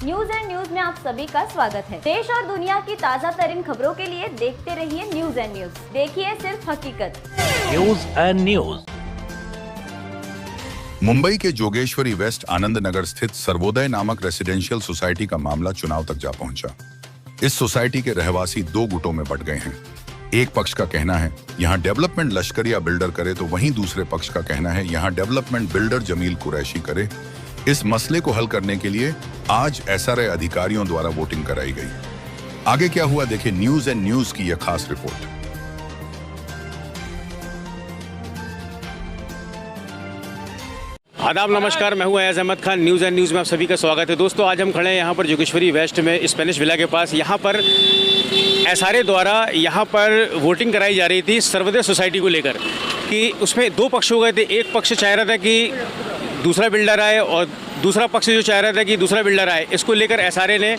News and news में आप सभी का स्वागत है। देश और दुनिया की ताज़ा तरीन खबरों के लिए देखते रहिए न्यूज एंड न्यूज। देखिए सिर्फ हकीकत। News and news. मुंबई के जोगेश्वरी वेस्ट आनंद नगर स्थित सर्वोदय नामक रेसिडेंशियल सोसाइटी का मामला चुनाव तक जा पहुंचा। इस सोसाइटी के रहवासी दो गुटों में बंट गए हैं। एक पक्ष का कहना है यहां डेवलपमेंट लश्करिया बिल्डर करे, तो वहीं दूसरे पक्ष का कहना है यहां डेवलपमेंट बिल्डर जमील कुरैशी करे। इस मसले को हल करने के लिए आज एसआरए अधिकारियों द्वारा वोटिंग कराई गई। आगे क्या हुआ, देखिए न्यूज एंड न्यूज की यह खास रिपोर्ट। आदाब, नमस्कार। मैं हूं Ayaz Ahmed Khan. News and news में आप सभी का स्वागत है। दोस्तों, आज हम खड़े हैं यहाँ पर जोगेश्वरी वेस्ट में स्पेनिश विला के पास। यहाँ पर एसआरए द्वारा यहाँ पर वोटिंग कराई जा रही थी सर्वोदय सोसाइटी को लेकर कि उसमें दो पक्ष हो गए थे। एक पक्ष चाह रहा था कि दूसरा बिल्डर आए और दूसरा पक्ष जो चाह रहा था कि दूसरा बिल्डर आए। इसको लेकर एसआरए ने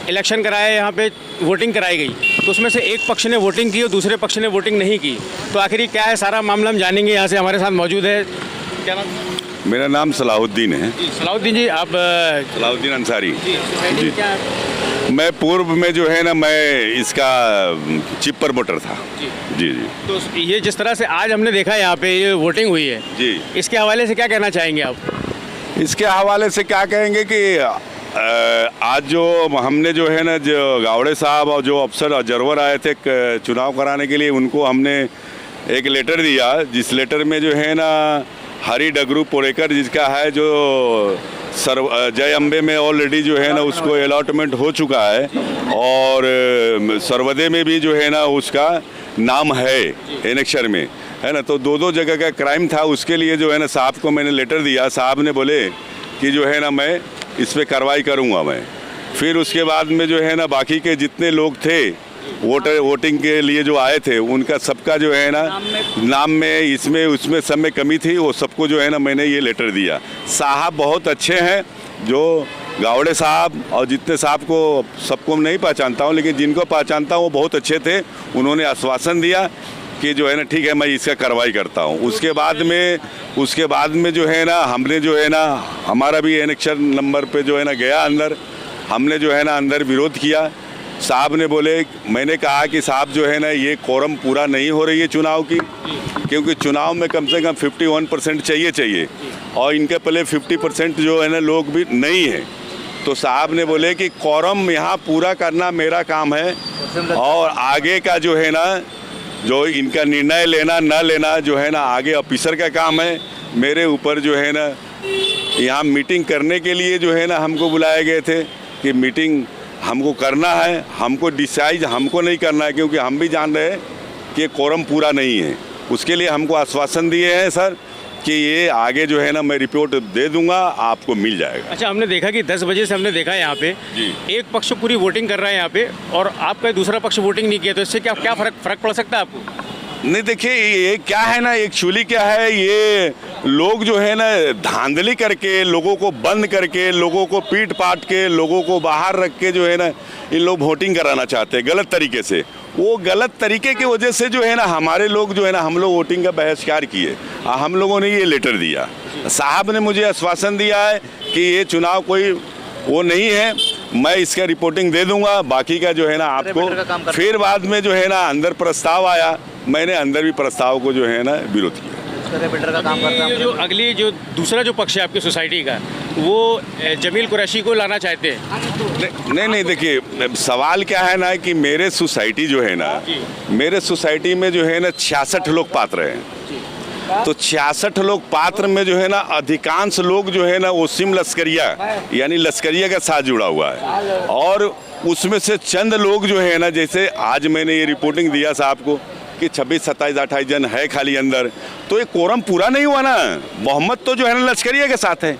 इलेक्शन कराया, यहाँ पे वोटिंग कराई गई। तो उसमें से एक पक्ष ने वोटिंग की और दूसरे पक्ष ने वोटिंग नहीं की। तो आखिर क्या है सारा मामला, हम जानेंगे। यहाँ से हमारे साथ मौजूद है, क्या नाम? मेरा नाम सलाहुद्दीन है। सलाहुद्दीन जी, आप? सलाहुद्दीन अंसारी जी। क्या? मैं पूर्व में जो है ना, मैं इसका चिप पर वोटर था जी जी। तो ये जिस तरह से आज हमने देखा यहाँ पे ये वोटिंग हुई है जी, इसके हवाले से क्या कहना चाहेंगे आप? इसके हवाले से क्या कहेंगे कि आज जो हमने जो है ना, जो गावड़े साहब और जो अफसर ऑब्जर्वर आए थे चुनाव कराने के लिए, उनको हमने एक लेटर दिया, जिस लेटर में जो है ना हरी डगरू पोरेकर जिसका है, जो जय अम्बे में ऑलरेडी जो है ना उसको अलॉटमेंट हो चुका है और सर्वोदय में भी जो है ना उसका नाम है एनेक्शर में, है ना। तो दो जगह का क्राइम था, उसके लिए जो है ना साहब को मैंने लेटर दिया। साहब ने बोले कि जो है ना मैं इस पर कार्रवाई करूँगा मैं। फिर उसके बाद में जो है ना बाकी के जितने लोग थे वोटिंग के लिए जो आए थे, उनका सबका जो है ना नाम में इसमें उसमें सब में कमी थी, वो सबको जो है ना मैंने ये लेटर दिया। साहब बहुत अच्छे हैं, जो गावड़े साहब और जितने साहब को सबको नहीं पहचानता हूँ, लेकिन जिनको पहचानता हूँ वो बहुत अच्छे थे। उन्होंने आश्वासन दिया कि जो है ना ठीक है मैं इसका कार्रवाई करता हूँ। उसके बाद में जो है ना हमने जो है ना हमारा भी इलेक्शन नंबर पे जो है ना गया अंदर, हमने जो है ना अंदर विरोध किया। साहब ने बोले, मैंने कहा कि साहब जो है ना ये कोरम पूरा नहीं हो रही है चुनाव की, क्योंकि चुनाव में कम से कम 51% चाहिए और इनके पहले 50% जो है ना लोग भी नहीं है। तो साहब ने बोले कि कोरम यहाँ पूरा करना मेरा काम है और आगे का जो है ना जो इनका निर्णय लेना न लेना जो है ना आगे ऑफिसर का काम है। मेरे ऊपर जो है ना यहाँ मीटिंग करने के लिए जो है ना हमको बुलाए गए थे कि मीटिंग हमको करना है, हमको डिसाइड हमको नहीं करना है, क्योंकि हम भी जान रहे हैं कि कोरम पूरा नहीं है। उसके लिए हमको आश्वासन दिए हैं सर कि ये आगे जो है ना मैं रिपोर्ट दे दूंगा, आपको मिल जाएगा। अच्छा, हमने देखा कि 10 बजे से हमने देखा यहाँ पे एक पक्ष पूरी वोटिंग कर रहा है यहाँ पे और आपका दूसरा पक्ष वोटिंग नहीं किया, तो इससे क्या फर्क पड़ सकता है आपको? नहीं, देखिए ये क्या है ना, एक्चुअली क्या है, ये लोग जो है ना धांधली करके, लोगों को बंद करके, लोगों को पीट पाट के, लोगों को बाहर रख के जो है ना इन लोग वोटिंग कराना चाहते हैं गलत तरीके से। वो गलत तरीके की वजह से जो है ना हमारे लोग जो है ना हम लोग वोटिंग का बहिष्कार किए। हम लोगों ने ये लेटर दिया। साहब ने मुझे आश्वासन दिया है कि ये चुनाव कोई वो नहीं है, मैं इसका रिपोर्टिंग दे दूंगा, बाकी का जो है ना आपको। फिर बाद में जो है ना अंदर प्रस्ताव आया, मैंने अंदर भी प्रस्ताव को जो है ना विरोध किया। जो दूसरा जो पक्ष है आपकी सोसाइटी का, वो जमील कुरैशी को लाना चाहते हैं। नहीं, देखिए सवाल क्या है ना कि मेरे सोसाइटी जो है ना, मेरे सोसाइटी में जो है ना 66 लोग पात्र हैं। तो 66 लोग पात्र में जो है ना अधिकांश लोग जो है ना वो सिम लश्करिया यानी लश्करिया के साथ जुड़ा हुआ है और उसमें से चंद लोग जो है ना, जैसे आज मैंने ये रिपोर्टिंग दिया साहब को कि 26, 27, 28 जन है खाली अंदर, तो ये कोरम पूरा नहीं हुआ ना। मोहम्मद तो जो है ना लश्करिया के साथ है,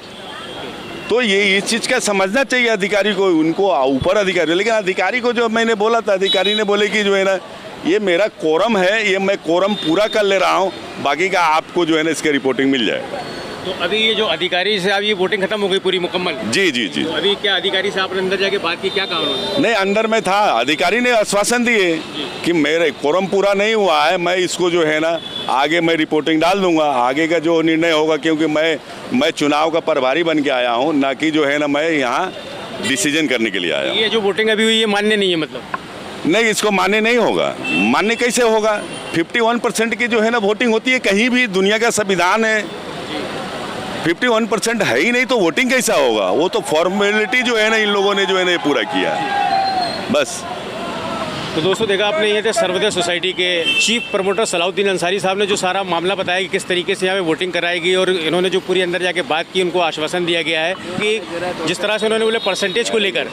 तो ये इस चीज़ का समझना चाहिए अधिकारी को, उनको ऊपर अधिकारी। लेकिन अधिकारी को जो मैंने बोला था, अधिकारी ने बोले कि जो है ना ये मेरा कोरम है, ये मैं कोरम पूरा कर ले रहा हूँ, बाकी का आपको जो है ना इसके रिपोर्टिंग मिल जाएगा। तो अभी ये जो अधिकारी से अब ये वोटिंग खत्म हो गई पूरी मुकम्मल? जी। तो अभी क्या अधिकारी से आपने अंदर जाके बात की, क्या कहा उन्होंने? नहीं, अंदर में था, अधिकारी ने आश्वासन दिए कि मेरे कोरम पूरा नहीं हुआ है, मैं इसको जो है ना आगे मैं रिपोर्टिंग डाल दूंगा, आगे का जो निर्णय होगा, क्योंकि मैं चुनाव का प्रभारी बन के आया हूँ, ना कि जो है ना मैं यहाँ डिसीजन करने के लिए आया हूँ। ये जो वोटिंग अभी हुई ये मान्य नहीं है मतलब? नहीं, इसको मान्य नहीं होगा। मान्य कैसे होगा? 51% की जो है ना वोटिंग होती है, कहीं भी दुनिया का संविधान है। 51% है ही नहीं तो वोटिंग कैसा होगा? वो तो फॉर्मेलिटी जो है ना इन लोगों ने जो है ना ये पूरा किया है बस। तो दोस्तों देखा आपने, ये थे सर्वोदय सोसाइटी के चीफ प्रमोटर सलाउद्दीन अंसारी साहब ने जो सारा मामला बताया कि किस तरीके से यहाँ पे वोटिंग कराएगी, और इन्होंने जो पूरी अंदर जाके बात की, उनको आश्वासन दिया गया है कि जिस तरह से उन्होंने बोले परसेंटेज को लेकर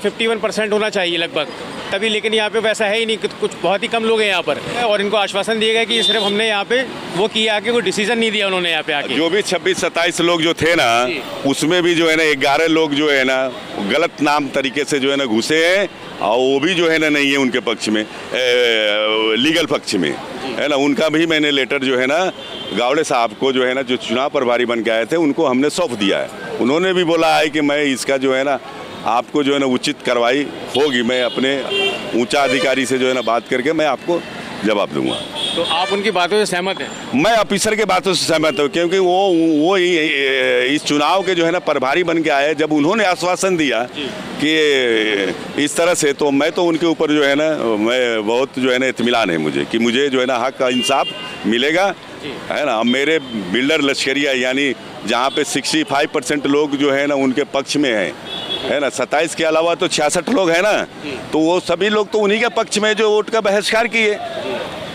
51% होना चाहिए लगभग तभी, लेकिन यहाँ पे वैसा है ही नहीं, कुछ बहुत ही कम लोग हैं यहाँ पर। और इनको आश्वासन दिया गया कि सिर्फ हमने यहाँ पे वो किया कि कोई डिसीजन नहीं दिया उन्होंने यहाँ पे आके। जो भी 26-27 लोग जो थे ना, उसमें भी जो है ना 11 लोग जो है ना गलत नाम तरीके से जो है ना घुसे हैं, और वो भी जो है ना नहीं है उनके पक्ष में, लीगल पक्ष में है ना। उनका भी मैंने लेटर जो है ना गावड़े साहब को जो है ना, जो चुनाव प्रभारी बन के आए थे, उनको हमने सौंप दिया है। उन्होंने भी बोला है कि मैं इसका जो है ना आपको जो है ना उचित कार्रवाई होगी, मैं अपने ऊंचा अधिकारी से जो है ना बात करके मैं आपको जवाब दूंगा। तो आप उनकी बातों से सहमत हैं? मैं ऑफिसर के बातों से सहमत हूँ, क्योंकि वो इस चुनाव के जो है ना प्रभारी बन के आए, जब उन्होंने आश्वासन दिया कि इस तरह से, तो मैं तो उनके ऊपर जो है ना, मैं बहुत जो है ना इत्मीनान है मुझे कि मुझे जो है ना हक का इंसाफ मिलेगा, है ना। अब मेरे बिल्डर लश्करिया यानी जहाँ पे 65% लोग जो है ना उनके पक्ष में है ना, 27 के अलावा तो 66 लोग हैं ना, तो वो सभी लोग तो उन्हीं के पक्ष में जो वोट का बहिष्कार किए,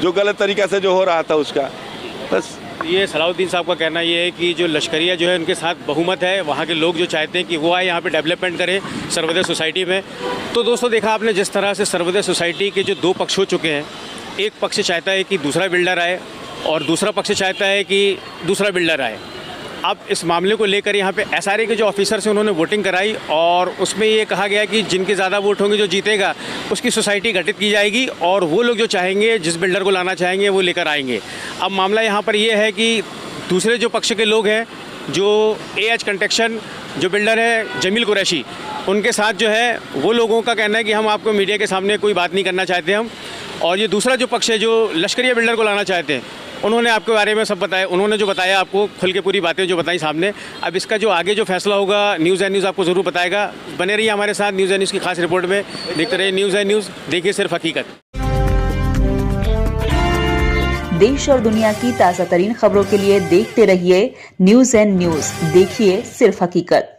जो गलत तरीक़े से जो हो रहा था उसका। बस ये सलाउद्दीन साहब का कहना ये है कि जो लश्करिया जो है उनके साथ बहुमत है, वहाँ के लोग जो चाहते हैं कि वो आए यहाँ पे डेवलपमेंट करें सर्वोदय सोसाइटी में। तो दोस्तों देखा आपने जिस तरह से सर्वोदय सोसाइटी के जो 2 पक्ष हो चुके हैं, एक पक्ष चाहता है कि दूसरा बिल्डर आए और दूसरा पक्ष चाहता है कि दूसरा बिल्डर आए। अब इस मामले को लेकर यहाँ पे एसआरए के जो ऑफिसर्स हैं उन्होंने वोटिंग कराई, और उसमें ये कहा गया कि जिनके ज़्यादा वोट होंगे, जो जीतेगा उसकी सोसाइटी गठित की जाएगी, और वो लोग जो चाहेंगे, जिस बिल्डर को लाना चाहेंगे, वो लेकर आएंगे। अब मामला यहाँ पर ये है कि दूसरे जो पक्ष के लोग हैं, जो एएच कंस्ट्रक्शन जो बिल्डर है जमील कुरैशी, उनके साथ जो है वो लोगों का कहना है कि हम आपको मीडिया के सामने कोई बात नहीं करना चाहते हम। और ये दूसरा जो पक्ष है, जो लश्करिया बिल्डर को लाना चाहते हैं, उन्होंने आपके बारे में सब बताया, उन्होंने जो बताया आपको खुल के पूरी बातें जो बताई सामने। अब इसका जो आगे जो फैसला होगा न्यूज़ एंड न्यूज़ आपको ज़रूर बताएगा। बने रहिए हमारे साथ न्यूज़ एंड न्यूज़ की खास रिपोर्ट में, देखते रहिए न्यूज़ एंड न्यूज़, देखिए सिर्फ हकीकत। देश और दुनिया की ताज़ा तरीन खबरों के लिए देखते रहिए न्यूज़ एंड न्यूज़, देखिए सिर्फ हकीकत।